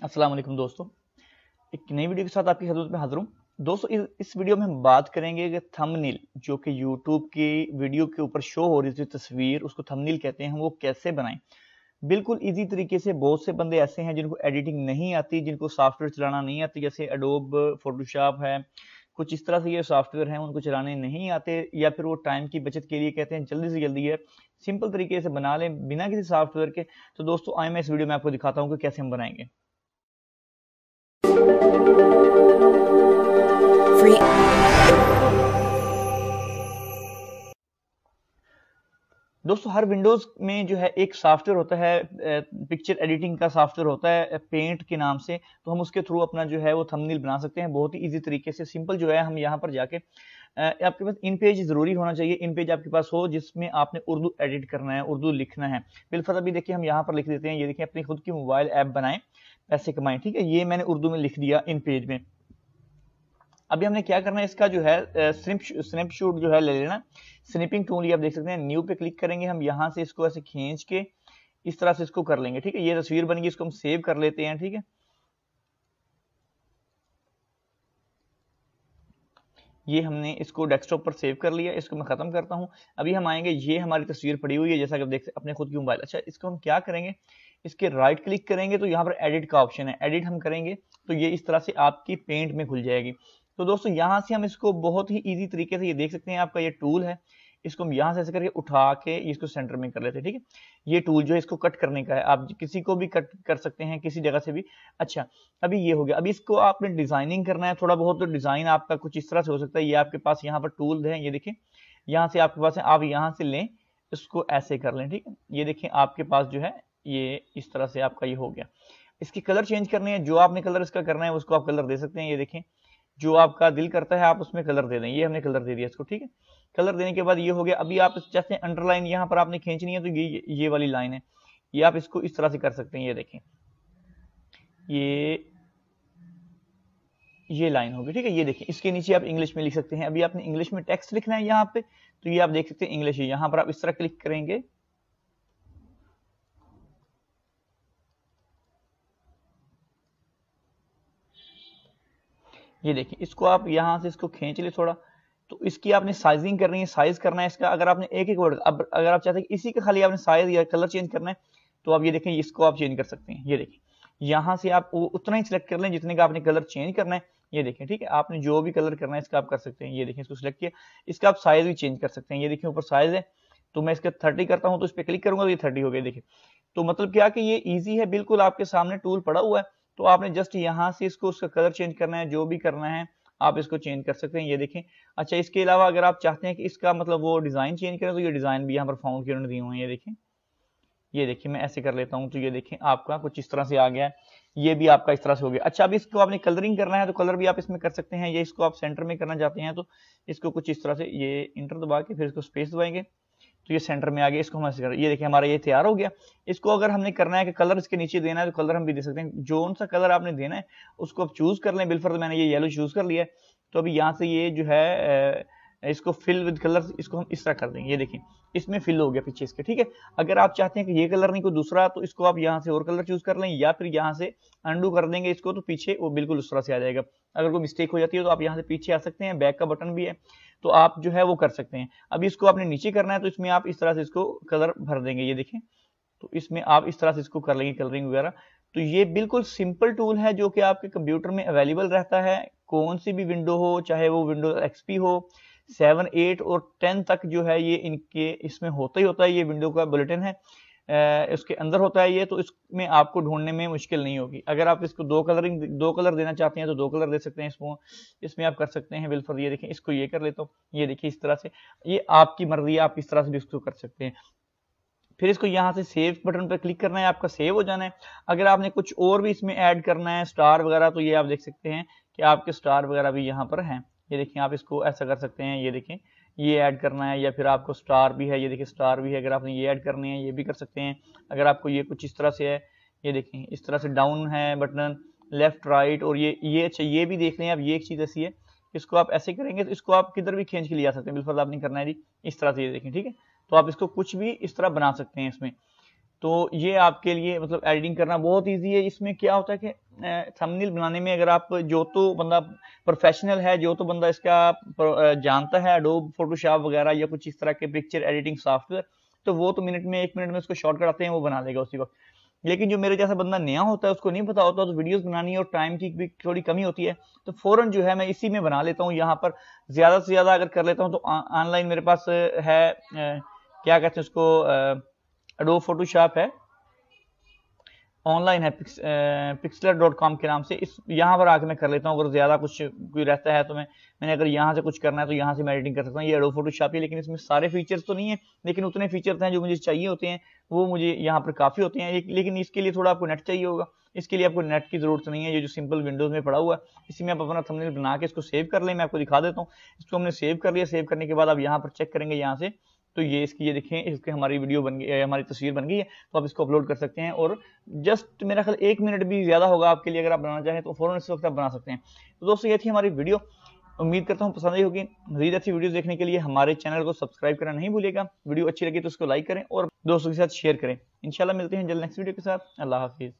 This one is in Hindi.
अस्सलाम वालेकुम दोस्तों, एक नई वीडियो के साथ आपकी खिदमत में हाजिर हूँ। दोस्तों इस वीडियो में हम बात करेंगे कि थंबनेल जो कि यूट्यूब की वीडियो के ऊपर शो हो रही थी तस्वीर, उसको थंबनेल कहते हैं, हम वो कैसे बनाएं। बिल्कुल इजी तरीके से। बहुत से बंदे ऐसे हैं जिनको एडिटिंग नहीं आती, जिनको सॉफ्टवेयर चलाना नहीं आती, जैसे एडोब फोटोशॉप है, कुछ इस तरह से ये सॉफ्टवेयर हैं उनको चलाने नहीं आते, या फिर वो टाइम की बचत के लिए कहते हैं जल्दी से जल्दी है सिंपल तरीके से बना लें बिना किसी सॉफ्टवेयर के। तो दोस्तों आए मैं इस वीडियो में आपको दिखाता हूँ कि कैसे हम बनाएंगे। Free. दोस्तों हर विंडोज में जो है एक सॉफ्टवेयर होता है, पिक्चर एडिटिंग का सॉफ्टवेयर होता है पेंट के नाम से। तो हम उसके थ्रू अपना जो है वो थंबनेल बना सकते हैं बहुत ही इजी तरीके से। सिंपल जो है हम यहाँ पर जाके आपके पास इन पेज जरूरी होना चाहिए, इन पेज आपके पास हो जिसमें आपने उर्दू एडिट करना है, उर्दू लिखना है। बिलफर्ज अभी देखिए हम यहाँ पर लिख देते हैं, ये देखिए अपनी खुद की मोबाइल ऐप बनाएं पैसे कमाएं। ठीक है, ये मैंने उर्दू में लिख दिया इन पेज में। अभी हमने क्या करना है, इसका जो है स्नैपशॉट जो है ले लेना। स्निपिंग टूल ये आप देख सकते हैं, न्यू पे क्लिक करेंगे हम, यहाँ से इसको ऐसे खींच के इस तरह से इसको कर लेंगे। ठीक है, ये तस्वीर बन गई, इसको हम सेव कर लेते हैं। ठीक है, ये हमने इसको डेस्कटॉप पर सेव कर लिया, इसको मैं खत्म करता हूं। अभी हम आएंगे, ये हमारी तस्वीर पड़ी हुई है जैसा कि आप देख सकते अपने खुद की मोबाइल। अच्छा, इसको हम क्या करेंगे, इसके राइट क्लिक करेंगे तो यहाँ पर एडिट का ऑप्शन है, एडिट हम करेंगे तो ये इस तरह से आपकी पेंट में खुल जाएगी। तो दोस्तों यहाँ से हम इसको बहुत ही इजी तरीके से, ये देख सकते हैं आपका ये टूल है, इसको हम यहाँ से ऐसे करके उठा के इसको सेंटर में कर लेते हैं। ठीक है, ये टूल जो है इसको कट करने का है, आप किसी को भी कट कर सकते हैं किसी जगह से भी। अच्छा, अभी ये हो गया। अभी इसको आपने डिजाइनिंग करना है थोड़ा बहुत, तो डिजाइन आपका कुछ इस तरह से हो सकता है। ये आपके पास यहाँ पर टूल है, ये देखिए यहाँ से आपके पास है, आप यहाँ से लें, इसको ऐसे कर लें। ठीक है, ये देखिए आपके पास जो है ये इस तरह से आपका ये हो गया। इसकी कलर चेंज करने हैं, जो आपने कलर इसका करना है उसको आप कलर दे सकते हैं। ये देखें जो आपका दिल करता है आप उसमें कलर दे दें, ये हमने कलर दे दिया इसको। ठीक है, कलर देने के बाद ये हो गया। अभी आप चाहते हैं अंडरलाइन यहाँ पर आपने खींचनी है, तो ये वाली लाइन है, ये आप इसको इस तरह से कर सकते हैं। ये देखें ये लाइन होगी। ठीक है, ये देखिए इसके नीचे आप इंग्लिश में लिख सकते हैं। अभी आपने इंग्लिश में टेक्स्ट लिखना है यहाँ पे, तो ये आप देख सकते हैं इंग्लिश है, यहाँ पर आप इस तरह क्लिक करेंगे। ये देखिए इसको आप यहाँ से इसको खींच ले थोड़ा, तो इसकी आपने साइजिंग करनी है, साइज करना है इसका। अगर आपने एक एक वर्ड, अब अगर आप चाहते हैं इसी का खाली आपने साइज या कलर चेंज करना है, तो आप ये देखें इसको आप चेंज कर सकते हैं। ये देखिए यहाँ से आप उतना ही सिलेक्ट कर लें जितने का आपने कलर चेंज करना है। ये देखें, ठीक है, आपने जो भी कलर करना है इसका आप कर सकते हैं। ये देखें इसको सिलेक्ट किया, इसका आप साइज भी चेंज कर सकते हैं। ये देखिए ऊपर साइज है, तो मैं इसका 30 करता हूँ, तो इस पर क्लिक करूंगा तो ये 30 हो गया। देखिए तो मतलब क्या कि ये इजी है बिल्कुल, आपके सामने टूल पड़ा हुआ है, तो आपने जस्ट यहाँ से इसको उसका कलर चेंज करना है, जो भी करना है आप इसको चेंज कर सकते हैं। ये देखें। अच्छा, इसके अलावा अगर आप चाहते हैं कि इसका मतलब वो डिजाइन चेंज करें, तो ये डिजाइन भी यहाँ पर फाउंड के दिए हुए हैं। ये देखिए मैं ऐसे कर लेता हूँ, तो ये देखें आपका कुछ इस तरह से आ गया है, ये भी आपका इस तरह से हो गया। अच्छा, अब इसको आपने कलरिंग करना है तो कलर भी आप इसमें कर सकते हैं, ये इसको आप सेंटर में करना चाहते हैं तो इसको कुछ इस तरह से, ये इंटर दबा के फिर इसको स्पेस दबाएंगे तो ये सेंटर में आ गया। इसको हम ऐसे कर, ये देखिए हमारा ये तैयार हो गया। इसको अगर हमने करना है कि कलर इसके नीचे देना है तो कलर हम भी दे सकते हैं, जो सा कलर आपने देना है उसको आप चूज कर लें। बिलफर्ज मैंने ये येलो चूज कर लिया है, तो अभी यहाँ से ये जो है इसको फिल विद कलर, इसको हम इस तरह कर देंगे। ये देखिए इसमें फिल हो गया पीछे इसके। ठीक है, अगर आप चाहते हैं कि ये कलर नहीं कोई दूसरा, तो इसको आप यहाँ से और कलर चूज कर लें, या फिर यहाँ से अंडू कर देंगे इसको, तो पीछे वो बिल्कुल उस तरह से आ जाएगा। अगर कोई मिस्टेक हो जाती है तो आप यहाँ से पीछे आ सकते हैं, बैक का बटन भी है, तो आप जो है वो कर सकते हैं। अभी इसको आपने नीचे करना है, तो इसमें आप इस तरह से इसको कलर भर देंगे। ये देखें, तो इसमें आप इस तरह से इसको कर लेंगे कलरिंग वगैरह। तो ये बिल्कुल सिंपल टूल है जो कि आपके कंप्यूटर में अवेलेबल रहता है, कौन सी भी विंडो हो, चाहे वो विंडोज एक्सपी हो, 7, 8 और 10 तक जो है ये इनके इसमें होता ही होता है। ये विंडो का बुलेटिन है, इसके अंदर होता है ये, तो इसमें आपको ढूंढने में मुश्किल नहीं होगी। अगर आप इसको दो कलर देना चाहते हैं तो 2 कलर दे सकते हैं, इसमें आप कर सकते हैं। बिल्कुल ये देखें, इसको ये कर लेता हूँ, ये देखिए इस तरह से, ये आपकी मर्जी है, आप इस तरह से भी इसको कर सकते हैं। फिर इसको यहाँ से सेव बटन पर क्लिक करना है, आपका सेव हो जाना है। अगर आपने कुछ और भी इसमें ऐड करना है, स्टार वगैरह, तो ये आप देख सकते हैं कि आपके स्टार वगैरह भी यहाँ पर हैं। ये देखिए आप इसको ऐसा कर सकते हैं, ये देखें ये ऐड करना है, या फिर आपको स्टार भी है, ये देखिए स्टार भी है, अगर आपने ये ऐड करने हैं ये भी कर सकते हैं। अगर आपको ये कुछ इस तरह से है, ये देखें इस तरह से डाउन है बटन, लेफ्ट राइट, और ये अच्छा ये भी देख लें आप, ये एक चीज ऐसी है, इसको आप ऐसे करेंगे तो इसको आप किधर भी खींच के ले जा सकते हैं। बिल्कुल आप नहीं करना है जी, इस तरह से ये देखें। ठीक है, तो आप इसको कुछ भी इस तरह बना सकते हैं इसमें। तो ये आपके लिए मतलब एडिटिंग करना बहुत इजी है। इसमें क्या होता है कि थंबनेल बनाने में अगर आप जो तो बंदा प्रोफेशनल है, जो तो बंदा इसका जानता है एडोब फोटोशॉप वगैरह या कुछ इस तरह के पिक्चर एडिटिंग सॉफ्टवेयर, तो वो तो मिनट में 1 मिनट में उसको शॉर्टकट आते हैं, वो बना देगा उसी वक्त। लेकिन जो मेरे जैसा बंदा नया होता है, उसको नहीं पता होता, तो वीडियोस बनानी और टाइम की भी थोड़ी कमी होती है, तो फौरन जो है मैं इसी में बना लेता हूँ। यहाँ पर ज्यादा से ज्यादा अगर कर लेता हूँ तो ऑनलाइन मेरे पास है क्या कहते हैं उसको, एडोब फोटोशॉप है, ऑनलाइन है pixlr.com के नाम से। इस यहाँ पर आके मैं कर लेता हूँ। अगर ज्यादा कुछ कोई रहता है तो मैंने अगर यहाँ से कुछ करना है तो यहाँ से मैं एडिटिंग कर सकता हूँ। ये एडोब फोटोशॉप है, लेकिन इसमें सारे फीचर्स तो नहीं है, लेकिन उतने फीचर्स हैं जो मुझे चाहिए होते हैं, वो मुझे यहाँ पर काफी होते हैं। लेकिन इसके लिए थोड़ा आपको नेट चाहिए होगा। इसके लिए आपको नेट की जरूरत नहीं है, ये जो सिंपल विंडोज में पड़ा हुआ है, इसी में आप अपना थंबनेल बना के इसको सेव कर लें। मैं आपको दिखा देता हूँ। इसको हमने सेव कर लिया। सेव करने के बाद आप यहाँ पर चेक करेंगे यहाँ से, तो ये इसकी ये देखें, इसके हमारी वीडियो बन गई, हमारी तस्वीर बन गई है। तो आप इसको अपलोड कर सकते हैं और जस्ट मेरा ख्याल 1 मिनट भी ज्यादा होगा आपके लिए। अगर आप बनाना चाहें तो फौरन इस वक्त आप बना सकते हैं। तो दोस्तों ये थी हमारी वीडियो। उम्मीद करता हूँ पसंद आई होगी। मज़ीद अच्छी वीडियोस देखने के लिए हमारे चैनल को सब्सक्राइब करना नहीं भूलिएगा। वीडियो अच्छी लगी तो उसको लाइक करें और दोस्तों के साथ शेयर करें। इंशाल्लाह मिलते हैं जल्द नेक्स्ट वीडियो के साथ। अल्लाह हाफिज़।